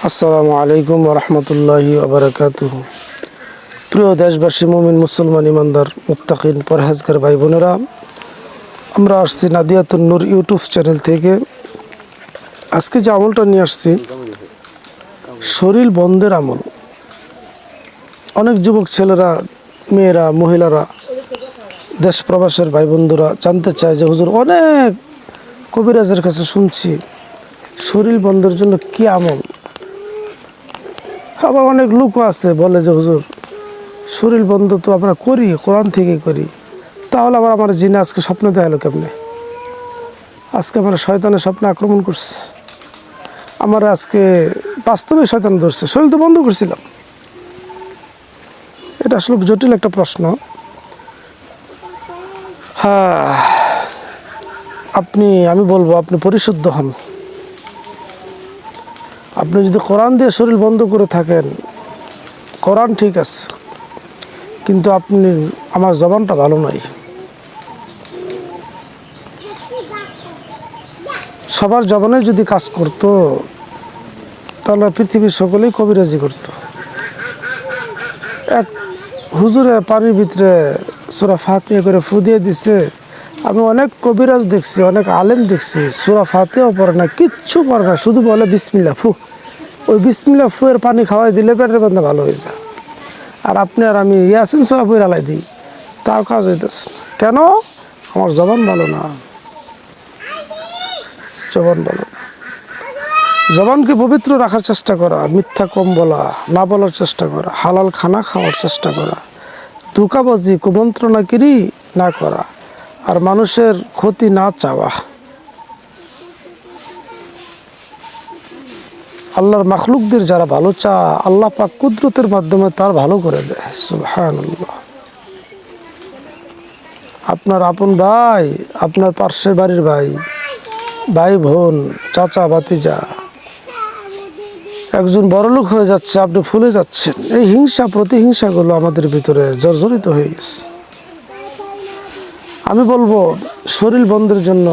আসসালামু আলাইকুম ওরহমতুল্লাহি ওবরাকাতুহু। প্রিয় দেশবাসী, মুমিন মুসলমান ইমানদার মুত্তাকিন পরহেজগার ভাই বোনেরা, আমরা আসছি নাদিয়াতুন নূর ইউটিউব চ্যানেল থেকে। আজকে যে আমলটা নিয়ে আসছি, শরীর বন্ধের আমল। অনেক যুবক ছেলেরা, মেয়েরা, মহিলারা, দেশ প্রবাসের ভাই বন্ধুরা জানতে চায় যে হুজুর, অনেক কবিরাজের কাছে শুনছি শরীর বন্ধের জন্য কি আমল। আবার অনেক লোকও আছে বলে যে হুজুর, শরীর বন্ধ তো আমরা করি, কোরআন থেকে করি, তাহলে আবার আমার জিনে আজকে স্বপ্ন দেখালো কেমনে? আজকে আমার শয়তানের স্বপ্নে আক্রমণ করছে, আমার আজকে বাস্তবে শয়তান ধরছে, শরীর তো বন্ধ করছিলাম। এটা আসলে জটিল একটা প্রশ্ন। হ্যাঁ, আমি বলবো আপনি পরিশুদ্ধ হন। আপনি যদি কোরআন দিয়ে শরীর বন্ধ করে থাকেন, কোরআন ঠিক আছে, কিন্তু আমার জবানটা ভালো নয়। সবার জবানে যদি কাজ করতো, তাহলে পৃথিবীর সকলেই কবিরাজি করতো। এক হুজুরে পানির ভিতরে সূরা ফাতিহা করে ফু দিয়ে দিছে। আমি অনেক কবিরাজ দেখছি, অনেক আলেম দেখছি, সূরা ফাতিহাও পড়ে না, কিচ্ছু পড়ে না, শুধু বলে বিসমিল্লাহ ফু। ওই বিসমিল্লাহ ফুয়ের পানি খাওয়াই দিলে পেটের বান্ধা ভালো হয়ে যায়। আর আপনি আর আমি ইয়াসিন সূরা পড়ে আলাই দিই, তাও কাজ হইতেছে। কেন? আমার জবান ভালো না, জবান ভালো না। জবানকে পবিত্র রাখার চেষ্টা করা, মিথ্যা কম বলা, না বলার চেষ্টা করা, হালাল খানা খাওয়ার চেষ্টা করা, ধোঁকাবাজি কুমন্ত্রণাগিরি না করা, আর মানুষের ক্ষতি না চাওয়া। আল্লাহর মাখলুকদের যারা ভালো চা, আল্লাহ পাক কুদরতের মাধ্যমে তার ভালো করে দেয়। সুবহানাল্লাহ। আপনার আপন ভাই, আপনার পার্শ্বের বাড়ির ভাই, ভাই বোন, চাচা ভাতিজা একজন বড়লোক হয়ে যাচ্ছে, আপনি ফুলে যাচ্ছেন। এই হিংসা প্রতিহিংসাগুলো আমাদের ভিতরে জর্জরিত হয়ে গেছে। আমি বলবো শরীর বন্ধের জন্য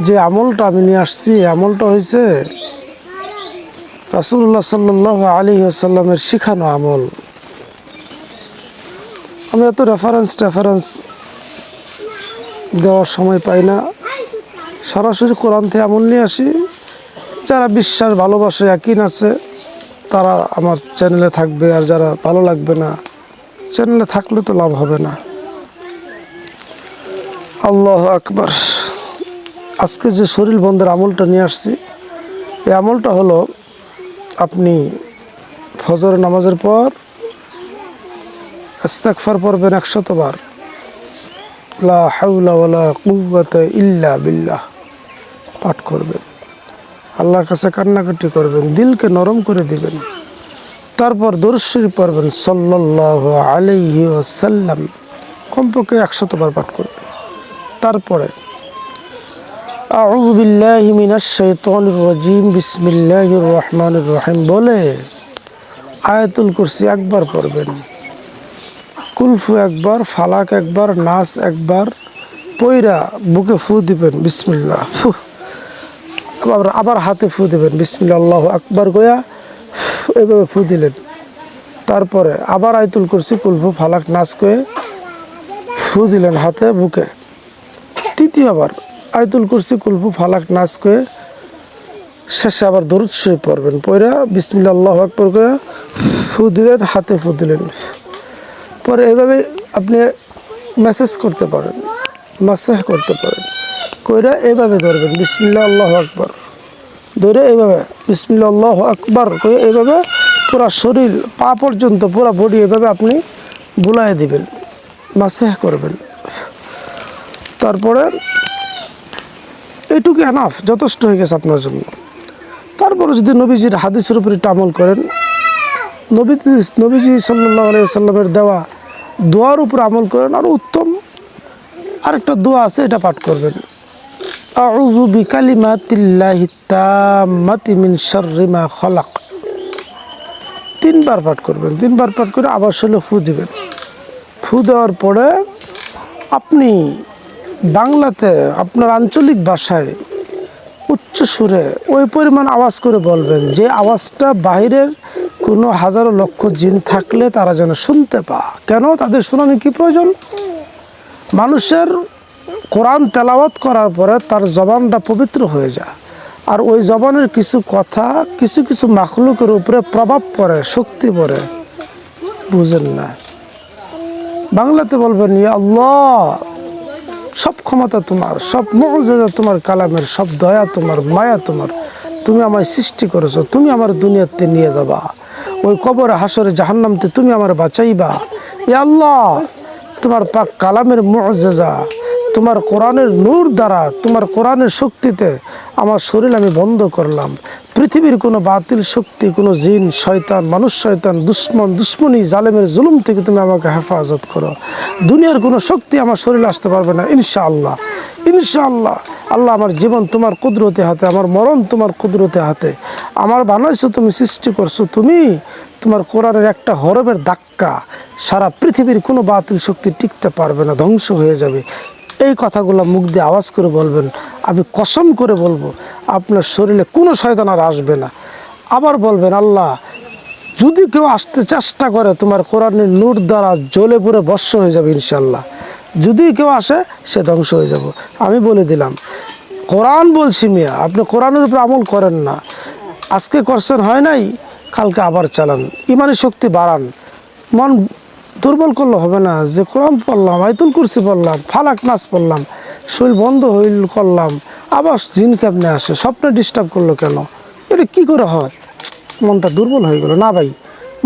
যে আমলটা আমি নিয়ে আসছি, আমলটা হয়েছে রাসূলুল্লাহ সাল্লাল্লাহু আলাইহি ওয়াসাল্লামের শিখানো আমল। আমি এত রেফারেন্স দেওয়ার সময় পাই না, সরাসরি কোরআন থেকে আমল নিয়ে আসি। যারা বিশ্বাস, ভালোবাসে, ইয়াকিন আছে, তারা আমার চ্যানেলে থাকবে, আর যারা ভালো লাগবে না, চ্যানেলে থাকলে তো লাভ হবে না। আল্লাহু আকবার। আজকে যে শরীর বন্ধের আমলটা নিয়ে আসছি, এই আমলটা হলো, আপনি ফজর নামাজের পর ইস্তিগফার পড়বেন 100 বার, লা হাওলা ওয়ালা কুওয়াতা ইল্লা বিল্লাহ পাঠ করবেন। আল্লাহর কাছে কান্নাকাটি করবেন, দিলকে নরম করে দিবেন। তারপর দরুদ শরীফ পড়বেন সাল্লাল্লাহু আলাইহি ওয়াসাল্লাম, কমপক্ষে 100 বার পাঠ করবেন। তারপরে আউযু বিল্লাহি মিনাশ শাইতানির রাজিম, বিসমিল্লাহির রহমানির রহিম বলে আয়াতুল কুরসি একবার পড়বেন, কুলফু একবার, ফালাক একবার, নাস একবার পইরা বুকে ফু দিবেন বিসমিল্লাহ ফু। আবার হাতে ফু দিবেন বিসমিল্লাহ, আল্লাহু আকবার কইয়া এইভাবে ফু দিলেন। তারপরে আবার আয়াতুল কুরসি, কুলফু, ফালাক, নাস কয়ে ফু দিলেন হাতে, বুকে। তৃতীয়বার আয়াতুল কুরসি, কুলফু, ফালাক, নাস কয়ে শেষে আবার দরুদ শরীফ পড়বেন, পড়া বিসমিল্লাহ আল্লাহু আকবার কয়ে ফু দিলেন, হাতে ফু দিলেন। পরে এভাবে আপনি মেসেজ করতে পারেন, মাসাহ করতে পারেন, কইরা এভাবে ধরবেন বিসমিল্লাহ আল্লাহু আকবার, ধরে এইভাবে বিসমিল্লাহ আল্লাহু আকবার কয়ে এইভাবে পুরা শরীর, পা পর্যন্ত পুরা বডি এভাবে আপনি বুলায় দিবেন, মাসাহ করবেন। তারপরে এইটুকু এনাফ, যথেষ্ট হয়ে গেছে আপনার জন্য। তারপরে যদি নবীজির হাদিসের উপর একটু আমল করেন, নবীজি সাল্লাল্লাহু আলাইহি ওয়াসাল্লামের দেওয়া দোয়ার উপর আমল করেন, আরও উত্তম। আরেকটা দোয়া আছে, এটা পাঠ করবেন, আউযু বিকালিমাতিল্লাহি তাম্মাতি মিন শাররি মা খালাক। 3 বার পাঠ করবেন। 3 বার পাঠ করে আবার শরীরে ফু দিবেন। ফু দেওয়ার পরে আপনি বাংলাতে, আপনার আঞ্চলিক ভাষায় উচ্চ সুরে ওই পরিমাণ আওয়াজ করে বলবেন যে আওয়াজটা বাহিরের কোনো হাজারো লক্ষ জিন থাকলে তারা যেন শুনতে পা। কেন? তাদের শোনানো কি প্রয়োজন? মানুষের কোরআন তেলাওয়াত করার পরে তার জবানটা পবিত্র হয়ে যায়, আর ওই জবানের কিছু কথা কিছু কিছু মাখলুকের উপরে প্রভাব পড়ে, শক্তি পড়ে, বুঝেন না। বাংলাতে বলবেন ইয়া আল্লাহ, সব ক্ষমতা তোমার, সব মুআজিজা তোমার কালামের, সব দয়া তোমার, মায়া তোমার। তুমি আমায় সৃষ্টি করেছো, তুমি আমার দুনিয়াতে নিয়ে যাবা, ওই কবরে হাসরে জাহান্নামতে তুমি আমার বাঁচাইবা। ইয়া আল্লাহ, তোমার পাক কালামের মুআজিজা, তোমার কোরআনের নূর দ্বারা, তোমার কোরআনের শক্তিতে আমার শরীর আমি বন্ধ করলাম। পৃথিবীর কোনো বাতিল শক্তি, কোনো জিন, শয়তান, মানুষ শয়তান, দুশ্মনী, জালেমের জুলুম থেকে তুমি আমাকে হেফাজত করো। দুনিয়ার কোনো শক্তি আমার শরীরে আসতে পারবে না ইনশাআল্লাহ। ইনশাআল্লাহ। আল্লাহ, আমার জীবন তোমার কুদরতে হাতে, আমার মরণ তোমার কুদরতে হাতে। আমার বানাইছো তুমি, সৃষ্টি করছো তুমি। তোমার কোরআনের একটা হরফের ধাক্কা সারা পৃথিবীর কোনো বাতিল শক্তি টিকতে পারবে না, ধ্বংস হয়ে যাবে। এই কথাগুলো মুখ দিয়ে আওয়াজ করে বলবেন। আমি কসম করে বলবো, আপনার শরীরে কোনো শয়তান আর আসবে না। আবার বলবেন, আল্লাহ, যদি কেউ আসতে চেষ্টা করে তোমার কোরআনের নূর দ্বারা জ্বলে পুড়ে ভস্ম হয়ে যাবে ইনশাল্লাহ। যদি কেউ আসে সে ধ্বংস হয়ে যাব। আমি বলে দিলাম, কোরআন বলছি মিয়া, আপনি কোরআনের উপর আমল করেন না। আজকে করছেন, হয় নাই, কালকে আবার চালান, ইমানি শক্তি বাড়ান। মন দুর্বল করলে হবে না যে কোরআন পড়লাম, আয়াতুল কুরসি পড়লাম, ফালাক নাস পড়লাম, শরীর বন্ধ হইল করলাম, আবার জিন কেমনে আসে, স্বপ্নে ডিস্টার্ব করলো কেন, এটা কি করে হয়? মনটা দুর্বল হয়ে গেল না ভাই।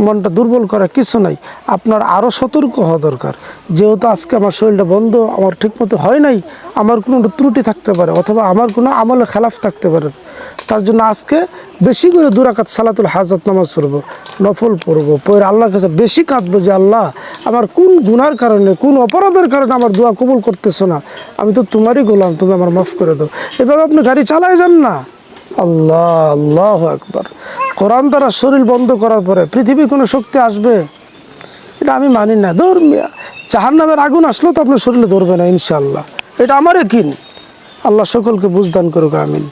মনটা দুর্বল করা কিছু নাই, আপনার আরও সতর্ক হওয়া দরকার। যেহেতু আজকে আমার শরীরটা বন্ধ, আমার ঠিকমতো হয় নাই, আমার কোনো ত্রুটি থাকতে পারে, অথবা আমার কোনো আমলের খেলাফ থাকতে পারে, তার জন্য আজকে বেশি করে 2 রাকাত সালাতুল হাজাত নামাজ পড়বো, নফল পড়বো, পরে আল্লাহর কাছে বেশি কাঁদবো যে আল্লাহ, আমার কোন গুনার কারণে, কোন অপরাধের কারণে আমার দোয়া কবুল করতেছো না, আমি তো তোমারই গোলাম, তুমি আমার মাফ করে দাও। এভাবে আপনি গাড়ি চালায় যান না। আল্লাহ, আল্লাহু আকবার। কোরআন দ্বারা শরীর বন্ধ করার পরে পৃথিবীর কোনো শক্তি আসবে? এটা আমি মানি না। ধর্মিয়া জাহান্নামের আগুন আসলেও তো আপনার শরীরে ধরবে না ইনশাআল্লাহ, এটা আমার ইয়াকিন। আল্লাহ সকলকে বুঝদান করুক, আমিন।